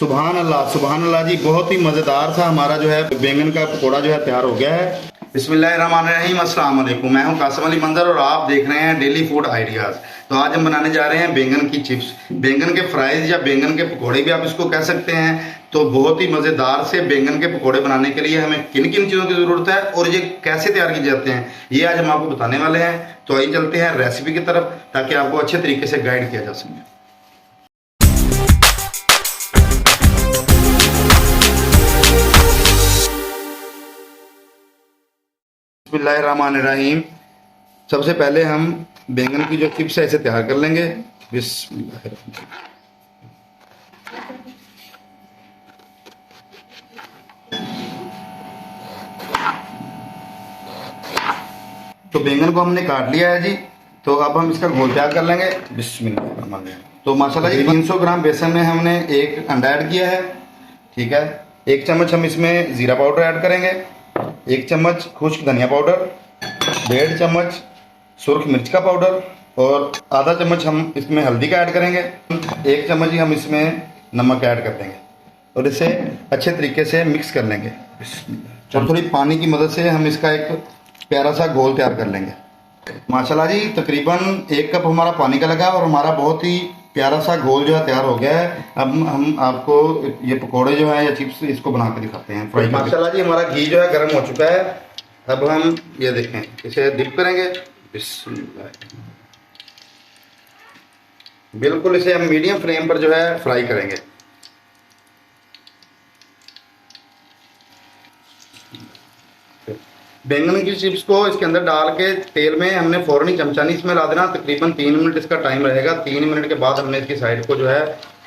सुभान अल्लाह जी, बहुत ही मज़ेदार सा हमारा जो है बैंगन का पकौड़ा जो है तैयार हो गया है। बिस्मिल्लाहिर्रहमानिर्रहीम, अस्सलाम वालेकुम। मैं हूं कासिम अली मंजर और आप देख रहे हैं डेली फूड आइडियाज़। तो आज हम बनाने जा रहे हैं बैंगन की चिप्स, बैंगन के फ्राइज या बैंगन के पकौड़े भी आप इसको कह सकते हैं। तो बहुत ही मज़ेदार से बैंगन के पकौड़े बनाने के लिए हमें किन किन चीज़ों की ज़रूरत है और ये कैसे तैयार किए जाते हैं, ये आज हम आपको बताने वाले हैं। तो आइए चलते हैं रेसिपी की तरफ, ताकि आपको अच्छे तरीके से गाइड किया जा सके। बिस्मिल्लाहिर्रहमानिर्रहीम। सबसे पहले हम बैंगन की जो चिप्स है इसे तैयार कर लेंगे। बिस्मिल्लाहिर्रहमानिर्रहीम। तो बैंगन को हमने काट लिया है जी। तो अब हम इसका घोल तैयार कर लेंगे। बिस्मिल्लाहिर्रहमानिर्रहीम। तो माशाल्लाह जी 300 ग्राम बेसन में हमने एक अंडा ऐड किया है। ठीक है, 1 चम्मच हम इसमें ज़ीरा पाउडर ऐड करेंगे, 1 चम्मच खुश्क धनिया पाउडर, 1.5 चम्मच सुर्ख मिर्च का पाउडर और आधा चम्मच हम इसमें हल्दी का ऐड करेंगे। 1 चम्मच ही हम इसमें नमक ऐड कर देंगे और इसे अच्छे तरीके से मिक्स कर लेंगे। और थोड़ी पानी की मदद से हम इसका एक प्यारा सा घोल तैयार कर लेंगे। माशाल्लाह जी तकरीबन 1 कप हमारा पानी का लगा और हमारा बहुत ही प्यारा सा घोल जो है तैयार हो गया है। अब हम आपको ये पकोड़े जो है या चिप्स इसको बना के दिखाते हैं फ्राई। माशाल्लाह जी हमारा घी जो है गर्म हो चुका है। अब हम ये देखें, इसे डिप करेंगे। बिस्मिल्लाह। बिल्कुल इसे हम मीडियम फ्लेम पर जो है फ्राई करेंगे। बैंगन की चिप्स को इसके अंदर डाल के तेल में हमने फौरन ही चमचा नहीं इसमें ला देना। तकरीबन 3 मिनट इसका टाइम रहेगा। 3 मिनट के बाद हमने इसकी साइड को जो है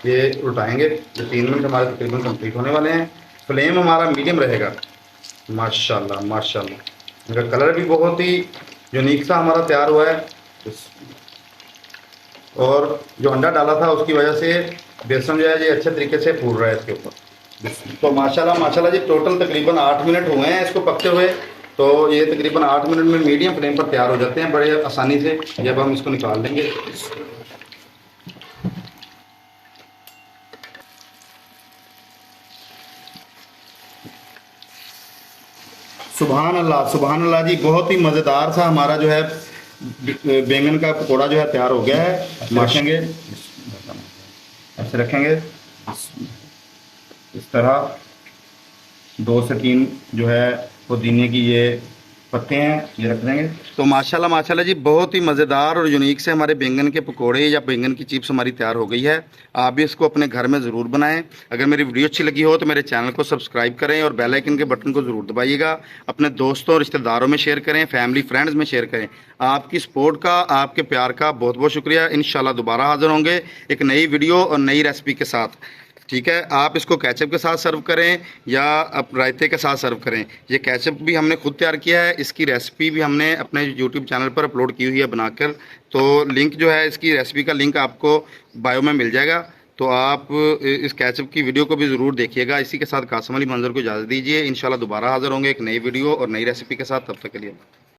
ये उल्टाएंगे। तो 3 मिनट हमारे तकरीबन कंप्लीट होने वाले हैं। फ्लेम हमारा मीडियम रहेगा। माशाल्लाह माशाल्लाह, इसका कलर भी बहुत ही यूनिक सा हमारा तैयार हुआ है। और जो अंडा डाला था उसकी वजह से बेसन जो है ये अच्छे तरीके से फूल रहा है इसके ऊपर। तो माशाल्लाह माशाल्लाह जी टोटल तकरीबन 8 मिनट हुए हैं इसको पकते हुए। तो ये तकरीबन 8 मिनट में मीडियम फ्लेम पर तैयार हो जाते हैं बड़े आसानी से। जब हम इसको निकाल लेंगे, सुभान अल्लाह जी, बहुत ही मज़ेदार सा हमारा जो है बैंगन का पकोड़ा जो है तैयार हो गया है। माशेंगे ऐसे रखेंगे, इस तरह 2 से 3 जो है पुदीने की ये पत्ते हैं ये रख देंगे। तो माशाल्लाह जी बहुत ही मज़ेदार और यूनिक से हमारे बैंगन के पकोड़े या बैंगन की चिप्स हमारी तैयार हो गई है। आप भी इसको अपने घर में ज़रूर बनाएं। अगर मेरी वीडियो अच्छी लगी हो तो मेरे चैनल को सब्सक्राइब करें और बेल आइकन के बटन को ज़रूर दबाइएगा। अपने दोस्तों और रिश्तेदारों में शेयर करें, फैमिली फ्रेंड्स में शेयर करें। आपकी सपोर्ट का, आपके प्यार का बहुत बहुत शुक्रिया। इंशाल्लाह दोबारा हाज़िर होंगे एक नई वीडियो और नई रेसिपी के साथ। ठीक है, आप इसको केचप के साथ सर्व करें या आप रायते के साथ सर्व करें। ये केचप भी हमने खुद तैयार किया है। इसकी रेसिपी भी हमने अपने यूट्यूब चैनल पर अपलोड की हुई है बनाकर। तो लिंक जो है इसकी रेसिपी का लिंक आपको बायो में मिल जाएगा। तो आप इस केचप की वीडियो को भी ज़रूर देखिएगा। इसी के साथ कासिम अली मंजर को इजाज़त दीजिए। इंशाल्लाह दोबारा हाज़िर होंगे एक नई वीडियो और नई रेसिपी के साथ। तब तक के लिए